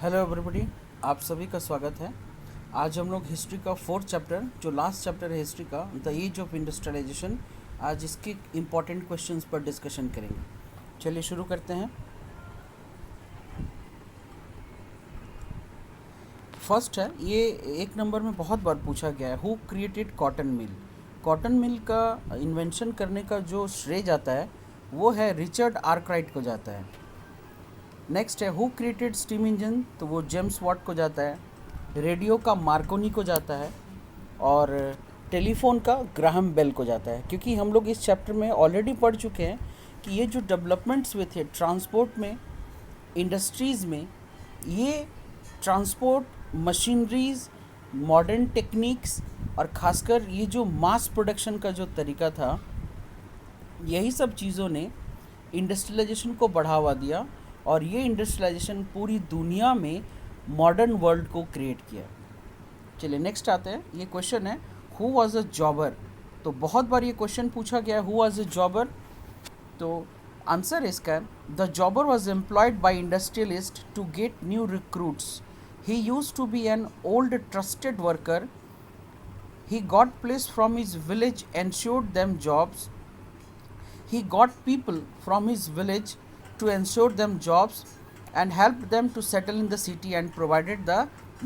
Hello everybody, आप सभी का स्वागत है। आज हम लोग हिस्ट्री का फोर्थ चैप्टर, जो लास्ट चैप्टर है हिस्ट्री का, द एज ऑफ इंडस्ट्रियलाइजेशन, आज इसके इम्पॉर्टेंट क्वेश्चंस पर डिस्कशन करेंगे। चलिए शुरू करते हैं। फर्स्ट है, ये एक नंबर में बहुत बार पूछा गया है, who created cotton mill. Cotton mill का इन्वेंशन करने का जो श्रेय जाता है वो है रिचर्ड आर्कराइट को जाता है। नेक्स्ट है, हु क्रिएटेड स्टीम इंजन, तो वो जेम्स वॉट को जाता है। रेडियो का मार्कोनी को जाता है और टेलीफोन का ग्राहम बेल को जाता है। क्योंकि हम लोग इस चैप्टर में ऑलरेडी पढ़ चुके हैं कि ये जो डेवलपमेंट्स हुए थे ट्रांसपोर्ट में, इंडस्ट्रीज़ में, ये ट्रांसपोर्ट मशीनरीज, मॉडर्न टेक्निक्स और ख़ासकर ये जो मास प्रोडक्शन का जो तरीका था, यही सब चीज़ों ने इंडस्ट्रियलाइजेशन को बढ़ावा दिया और ये इंडस्ट्रियलाइजेशन पूरी दुनिया में मॉडर्न वर्ल्ड को क्रिएट किया। चलिए नेक्स्ट आते हैं। ये क्वेश्चन है, हु वाज अ जॉबर। तो बहुत बार ये क्वेश्चन पूछा गया है, हु वाज अ जॉबर। तो आंसर इसका, the jobber was employed by industrialist to get new recruits. He used to be an old trusted worker. He got place from his village, ensured them jobs. He got people from his village to ensure them jobs and helped them to settle in the city and provided the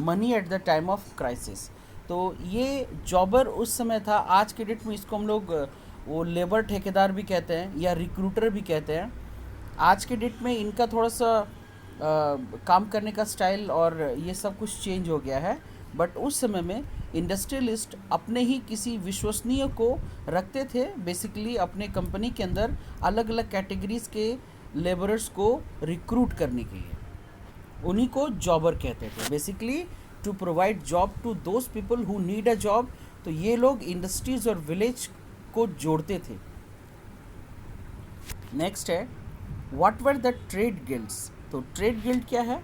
money at the time of crisis. तो ये जॉबर उस समय था। आज के date में इसको हम लोग वो लेबर ठेकेदार भी कहते हैं या रिक्रूटर भी कहते हैं। आज के डेट में इनका थोड़ा सा काम करने का स्टाइल और ये सब कुछ चेंज हो गया है, बट उस समय में इंडस्ट्रियलिस्ट अपने ही किसी विश्वसनीय को रखते थे, बेसिकली अपने कंपनी के अंदर अलग अलग कैटेगरीज के लेबरर्स को रिक्रूट करने के लिए। उन्हीं को जॉबर कहते थे, basically to provide job to those people who need a job. तो ये लोग इंडस्ट्रीज और विलेज को जोड़ते थे। नेक्स्ट है, what were the trade guilds. तो ट्रेड गिल्ड क्या है?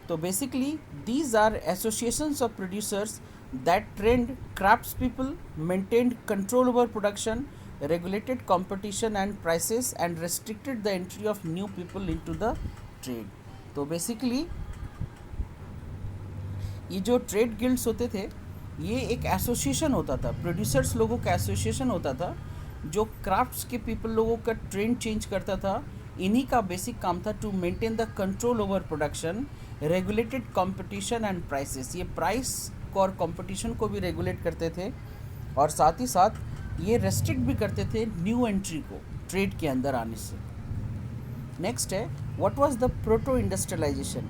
तो basically these are associations of producers that trained crafts people, maintained control over production, regulated competition and prices and restricted the entry of new people into the trade. तो basically ये जो trade guilds होते थे, ये एक association होता था, producers लोगों का एसोसिएशन होता था जो क्राफ्ट्स के पीपल लोगों का ट्रेंड चेंज करता था। इन्हीं का बेसिक काम था to maintain the control over production, regulated competition and prices. ये प्राइस और कंपटीशन को भी रेगुलेट करते थे और साथ ही साथ ये रेस्ट्रिक्ट भी करते थे न्यू एंट्री को ट्रेड के अंदर आने से। नेक्स्ट है, what was the proto industrialisation.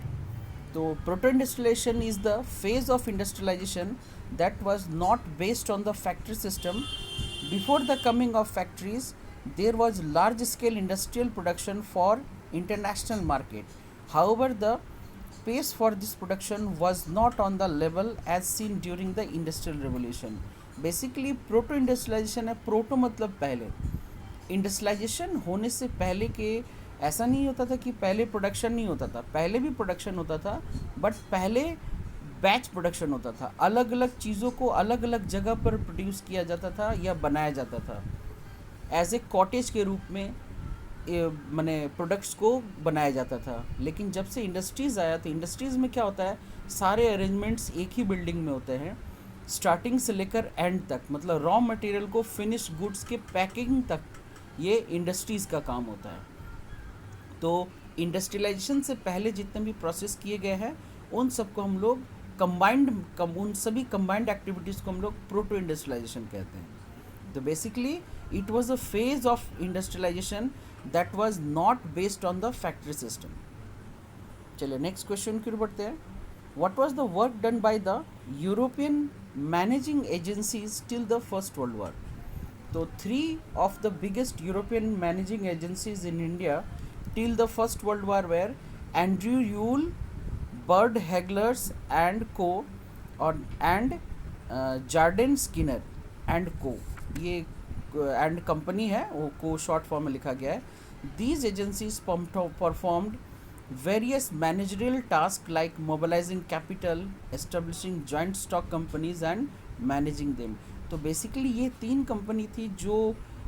तो proto industrialisation is the phase of industrialisation that was not based on the factory system. Before the coming of factories there was large scale industrial production for international market. However, the pace for this production was not on the level as seen during the industrial revolution. Basically proto industrialisation है, proto मतलब पहले। Industrialisation होने से पहले के ऐसा नहीं होता था कि पहले प्रोडक्शन नहीं होता था, पहले भी प्रोडक्शन होता था, बट पहले बैच प्रोडक्शन होता था। अलग अलग चीज़ों को अलग अलग जगह पर प्रोड्यूस किया जाता था या बनाया जाता था एज ए कॉटेज के रूप में, माने प्रोडक्ट्स को बनाया जाता था। लेकिन जब से इंडस्ट्रीज़ आया तो इंडस्ट्रीज़ में क्या होता है, सारे अरेंजमेंट्स एक ही बिल्डिंग में होते हैं, स्टार्टिंग से लेकर एंड तक, मतलब रॉ मटेरियल को फिनिश गुड्स के पैकिंग तक ये इंडस्ट्रीज़ का काम होता है। तो इंडस्ट्रियलाइजेशन से पहले जितने भी प्रोसेस किए गए हैं उन सबको हम लोग उन सभी कंबाइंड एक्टिविटीज़ को हम लोग प्रोटो इंडस्ट्रियलाइजेशन कहते हैं। तो basically it was a phase of industrialisation that was not based on the factory system. चलिए नेक्स्ट क्वेश्चन की ओर बढ़ते हैं। What was the work done by the European managing agencies till the First World War. So 3 of the biggest European managing agencies in India till the First World War were Andrew Yule, Bird Heglers and Co. and Jardine Skinner and Co. ये and company है, वो को short form में लिखा गया है। These agencies performed various managerial tasks like mobilizing capital, establishing joint stock companies and managing them. तो basically ये 3 कंपनी थी जो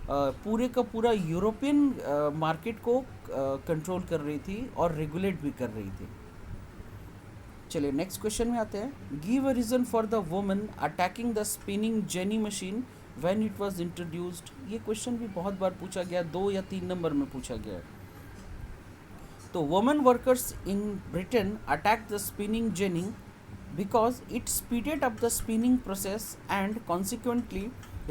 पूरे का पूरा यूरोपियन मार्केट को कंट्रोल कर रही थी और रेगुलेट भी कर रही थी। चलिए नेक्स्ट क्वेश्चन में आते हैं. Give a reason for the woman attacking the spinning jenny machine when it was introduced. ये क्वेश्चन भी बहुत बार पूछा गया, 2 या 3 नंबर में पूछा गया है. तो women workers in Britain attack the spinning jenny because it speeded up the spinning process and consequently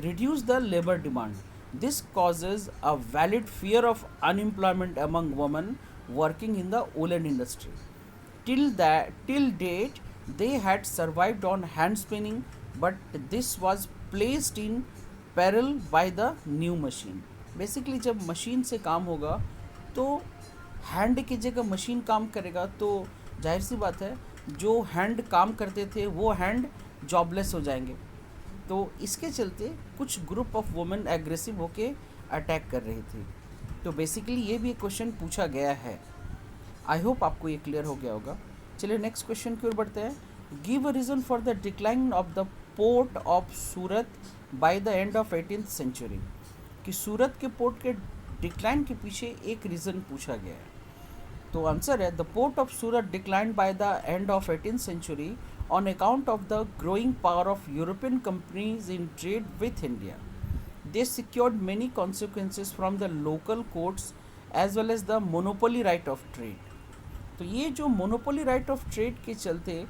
reduced the labor demand. This causes a valid fear of unemployment among women working in the woolen industry. Till date, they had survived on hand spinning, but this was placed in peril by the new machine. Basically, जब machine से काम होगा तो hand की जगह machine काम करेगा, तो जाहिर सी बात है जो हैंड काम करते थे वो हैंड जॉबलेस हो जाएंगे. तो इसके चलते कुछ ग्रुप ऑफ वुमेन एग्रेसिव होके अटैक कर रही थी. तो बेसिकली ये भी एक क्वेश्चन पूछा गया है. आई होप आपको ये क्लियर हो गया होगा. चलिए नेक्स्ट क्वेश्चन की ओर बढ़ते हैं. Give a reason for the decline of the port of Surat by the end of 18th century. कि सूरत के पोर्ट के डिक्लाइन के पीछे एक रीज़न पूछा गया है. तो आंसर है the port of Surat declined by the end of 18th century on account of the growing power of European companies in trade with India. They secured many consequences from the local courts as well as the monopoly right of trade. तो ये जो monopoly right of trade के चलते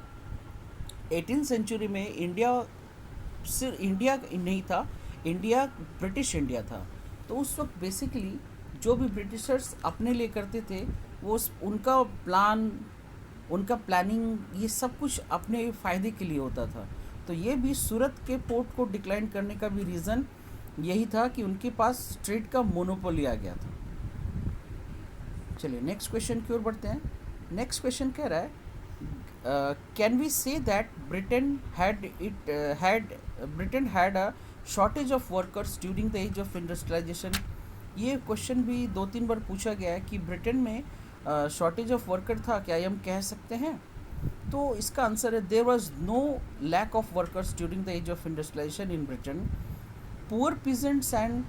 18th century में India सिर्फ India नहीं था, India British India था. तो उस वक्त बेसिकली जो भी ब्रिटिशर्स अपने लिए करते थे वो उनका प्लानिंग ये सब कुछ अपने फ़ायदे के लिए होता था. तो ये भी सूरत के पोर्ट को डिक्लाइन करने का भी रीज़न यही था कि उनके पास ट्रेड का मोनोपोली आ गया था. चलिए नेक्स्ट क्वेश्चन की ओर बढ़ते हैं. नेक्स्ट क्वेश्चन कह रहा है can we say that Britain had a shortage of workers during the age of industrialisation. ये क्वेश्चन भी 2-3 बार पूछा गया है कि ब्रिटेन में शॉर्टेज ऑफ वर्कर था, क्या ये हम कह सकते हैं. तो इसका आंसर है there was no lack of workers during the age of industrialisation in Britain. Poor peasants and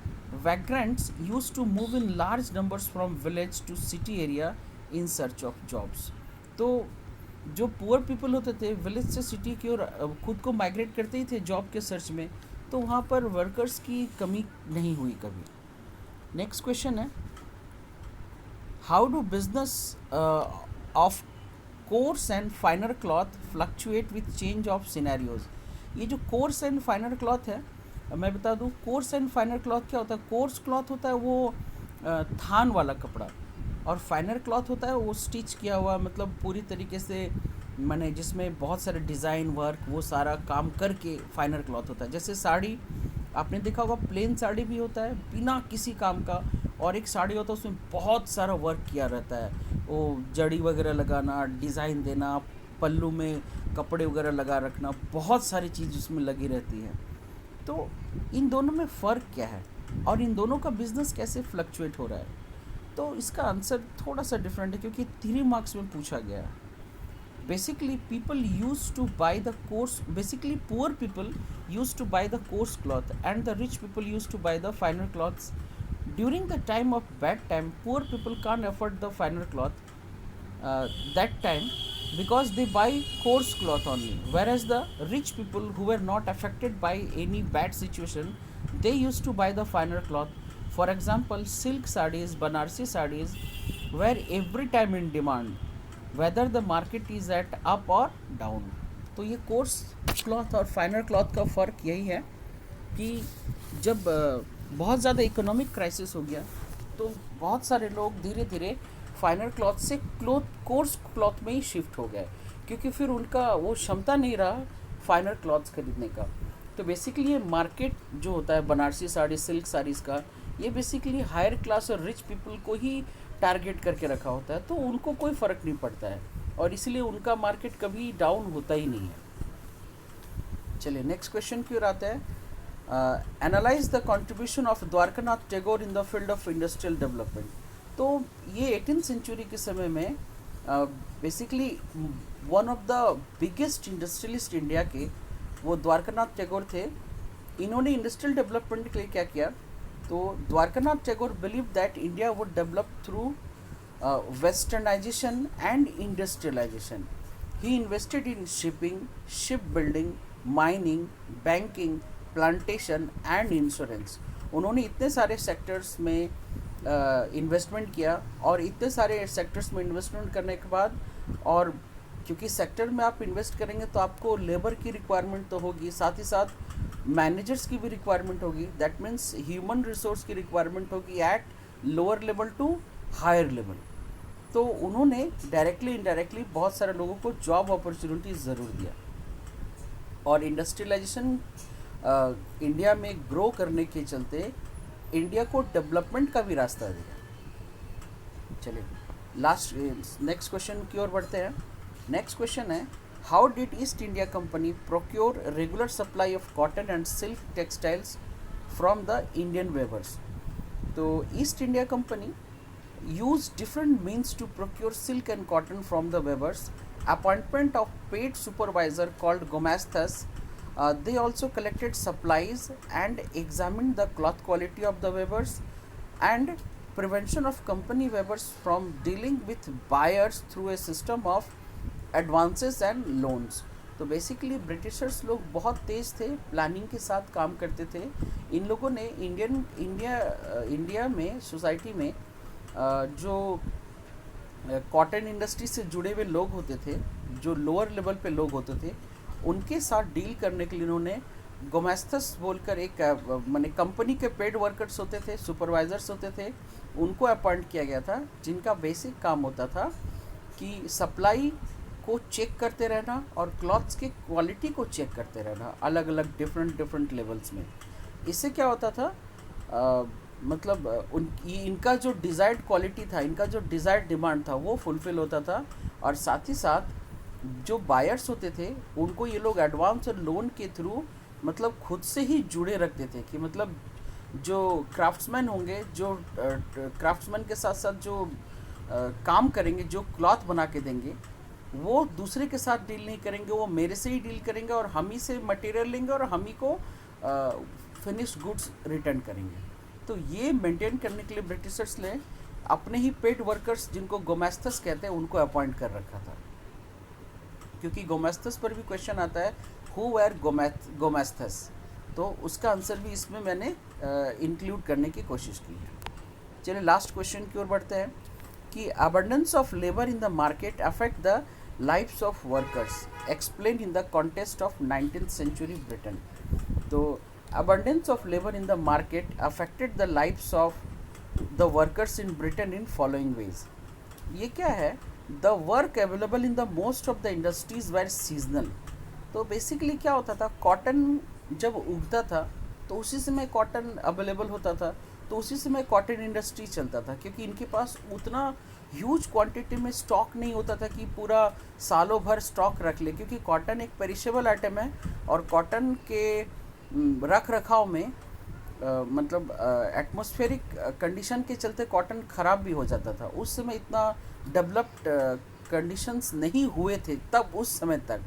vagrants used to move in large numbers from village to city area in search of jobs. तो जो poor people होते थे village से city की ओर खुद को migrate करते ही थे जॉब के सर्च में. तो वहाँ पर वर्कर्स की कमी नहीं हुई कभी. नेक्स्ट क्वेश्चन है how do business of course and फाइनर cloth fluctuate with change of scenarios. ये जो कोर्स एंड फाइनर क्लॉथ है, मैं बता दूँ कोर्स एंड फाइनर क्लॉथ क्या होता है. कोर्स क्लॉथ होता है वो थान वाला कपड़ा, और फाइनर क्लॉथ होता है वो स्टिच किया हुआ, मतलब पूरी तरीके से मैंने जिसमें बहुत सारे डिज़ाइन वर्क वो सारा काम करके फाइनर क्लॉथ होता है. जैसे साड़ी आपने देखा होगा, प्लेन साड़ी भी होता है बिना किसी काम का, और एक साड़ी होता है उसमें बहुत सारा वर्क किया रहता है. वो जड़ी वगैरह लगाना, डिज़ाइन देना, पल्लू में कपड़े वगैरह लगा रखना, बहुत सारी चीज़ उसमें लगी रहती है. तो इन दोनों में फ़र्क क्या है और इन दोनों का बिजनेस कैसे फ्लक्चुएट हो रहा है. तो इसका आंसर थोड़ा सा डिफरेंट है क्योंकि 3 मार्क्स में पूछा गया है. Basically, people used to buy the coarse. Basically, poor people used to buy the coarse cloth, and the rich people used to buy the finer cloths. During the time of bad time, poor people can't afford the finer cloth that time because they buy coarse cloth only. Whereas the rich people who were not affected by any bad situation, they used to buy the finer cloth. For example, silk sarees, Banarsi sarees were every time in demand. Whether the market is at up और down. तो ये course cloth और फाइनर cloth का फ़र्क यही है कि जब बहुत ज़्यादा इकोनॉमिक क्राइसिस हो गया तो बहुत सारे लोग धीरे धीरे फाइनर क्लॉथ से कोर्स क्लॉथ में ही शिफ्ट हो गए, क्योंकि फिर उनका वो क्षमता नहीं रहा फाइनर क्लॉथ्स खरीदने का. तो बेसिकली ये मार्केट जो होता है बनारसी साड़ी, सिल्क साड़ीज़ का, ये बेसिकली हायर क्लास और रिच पीपल को ही टारगेट करके रखा होता है. तो उनको कोई फ़र्क नहीं पड़ता है और इसलिए उनका मार्केट कभी डाउन होता ही नहीं है. चलिए नेक्स्ट क्वेश्चन की ओर आता है. Analyse the contribution of Dwarkanath Tagore in the field of industrial development. तो ये 18th सेंचुरी के समय में basically one of the biggest industrialist India के वो द्वारकानाथ टैगोर थे. इन्होंने इंडस्ट्रियल डेवलपमेंट के लिए क्या किया, तो Dwarkanath Tagore believe that India would develop through westernisation and industrialisation. He invested in shipping, ship building, mining, banking, plantation and insurance. उन्होंने इतने सारे सेक्टर्स में इन्वेस्टमेंट किया, और इतने सारे सेक्टर्स में इन्वेस्टमेंट करने के बाद, और क्योंकि सेक्टर में आप इन्वेस्ट करेंगे तो आपको लेबर की रिक्वायरमेंट तो होगी, साथ ही साथ मैनेजर्स की भी रिक्वायरमेंट होगी, दैट मीन्स ह्यूमन रिसोर्स की रिक्वायरमेंट होगी at lower level to higher level. तो उन्होंने डायरेक्टली इनडायरेक्टली बहुत सारे लोगों को जॉब अपॉर्चुनिटीज ज़रूर दिया, और इंडस्ट्रियलाइजेशन इंडिया में ग्रो करने के चलते इंडिया को डेवलपमेंट का भी रास्ता दिया। चलिए नेक्स्ट क्वेश्चन की ओर बढ़ते हैं। नेक्स्ट क्वेश्चन है, how did East India Company procure regular supply of cotton and silk textiles from the Indian weavers. तो East India Company used different means to procure silk and cotton from the weavers. Appointment of paid supervisor called gomastas. They also collected supplies and examined the cloth quality of the weavers, and prevention of company weavers from dealing with buyers through a system of advances and loans. तो basically Britishers लोग बहुत तेज़ थे, planning के साथ काम करते थे। इन लोगों ने इंडिया में सोसाइटी में जो कॉटन इंडस्ट्री से जुड़े हुए लोग होते थे, जो लोअर लेवल पे लोग होते थे, उनके साथ डील करने के लिए उन्होंने गोमेस्तस बोलकर एक माने कंपनी के पेड वर्कर्स होते थे, सुपरवाइजर्स होते थे, उनको अपॉइंट किया गया था, जिनका बेसिक काम होता था कि सप्लाई को चेक करते रहना और क्लॉथ्स के क्वालिटी को चेक करते रहना अलग अलग डिफरेंट लेवल्स में। इससे क्या होता था, मतलब इनका जो डिज़ायर्ड क्वालिटी था, इनका जो डिज़ायर्ड डिमांड था वो फुलफ़िल होता था, और साथ ही साथ जो बायर्स होते थे उनको ये लोग एडवांस और लोन के थ्रू मतलब खुद से ही जुड़े रखते थे, कि मतलब जो क्राफ्ट्समैन होंगे, जो क्राफ्ट्समैन के साथ साथ जो काम करेंगे, जो क्लॉथ बना के देंगे, वो दूसरे के साथ डील नहीं करेंगे, वो मेरे से ही डील करेंगे और हम ही से मटेरियल लेंगे और हम ही को फिनिश्ड गुड्स रिटर्न करेंगे। तो ये मेंटेन करने के लिए ब्रिटिशर्स ने अपने ही पेड वर्कर्स, जिनको गोमेस्तस कहते हैं, उनको अपॉइंट कर रखा था। क्योंकि गोमेस्तस पर भी क्वेश्चन आता है, हु वेर गोमेस्तस, तो उसका आंसर भी इसमें मैंने इंक्लूड करने की कोशिश की है। चलिए लास्ट क्वेश्चन की ओर बढ़ते हैं कि abundance of labour in the market affect the lifes of workers, explain in the context of 19th century Britain. तो abundance of labor in the market affected the lives of the workers in Britain in following ways. ये क्या है, the work available in the most of the industries were seasonal. तो basically क्या होता था, cotton जब उगता था तो उसी समय कॉटन अवेलेबल होता था, तो उसी समय कॉटन इंडस्ट्री चलता था, क्योंकि इनके पास उतना ह्यूज क्वांटिटी में स्टॉक नहीं होता था कि पूरा सालों भर स्टॉक रख ले, क्योंकि कॉटन एक पेरिशेबल आइटम है, और कॉटन के रख रखाव में मतलब एटमॉस्फेरिक कंडीशन के चलते कॉटन ख़राब भी हो जाता था। उस समय इतना डेवलप्ड कंडीशंस नहीं हुए थे तब उस समय तक।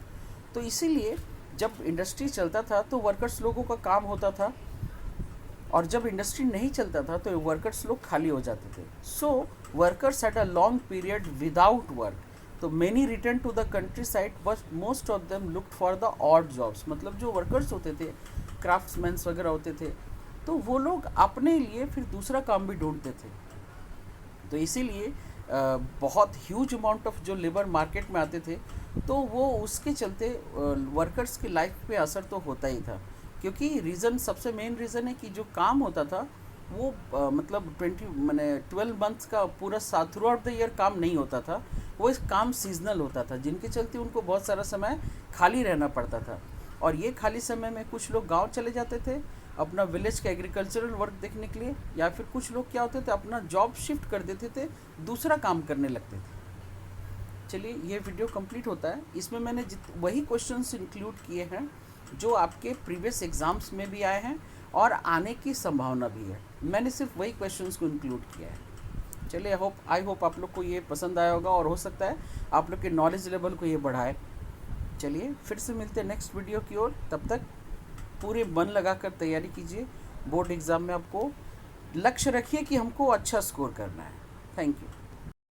तो इसीलिए जब इंडस्ट्री चलता था तो वर्कर्स लोगों का काम होता था, और जब इंडस्ट्री नहीं चलता था तो वर्कर्स लोग खाली हो जाते थे। So workers had a long period without work, तो many return to the country side, but most of them looked for the odd jobs. मतलब जो वर्कर्स होते थे, क्राफ्ट्समैन्स वगैरह होते थे, तो वो लोग अपने लिए फिर दूसरा काम भी ढूंढते थे। तो इसीलिए बहुत ह्यूज अमाउंट ऑफ जो लेबर मार्केट में आते थे, तो वो उसके चलते वर्कर्स की लाइफ पे असर तो होता ही था, क्योंकि रीज़न, सबसे मेन रीज़न है कि जो काम होता था वो मतलब 12 मंथ्स का पूरा थ्रू आउट द ईयर काम नहीं होता था, वो इस काम सीजनल होता था, जिनके चलते उनको बहुत सारा समय खाली रहना पड़ता था। और ये खाली समय में कुछ लोग गांव चले जाते थे अपना विलेज का एग्रीकल्चरल वर्क देखने के लिए, या फिर कुछ लोग क्या होते थे अपना जॉब शिफ्ट कर देते थे, दूसरा काम करने लगते थे। चलिए ये वीडियो कंप्लीट होता है। इसमें मैंने वही क्वेश्चंस इंक्लूड किए हैं जो आपके प्रीवियस एग्ज़ाम्स में भी आए हैं और आने की संभावना भी है। मैंने सिर्फ वही क्वेश्चंस को इंक्लूड किया है। चलिए आई होप आप लोग को ये पसंद आया होगा, और हो सकता है आप लोग के नॉलेज लेवल को ये बढ़ाए। चलिए फिर से मिलते हैं नेक्स्ट वीडियो की ओर, तब तक पूरे मन लगाकर तैयारी कीजिए। बोर्ड एग्ज़ाम में आपको लक्ष्य रखिए कि हमको अच्छा स्कोर करना है। Thank you.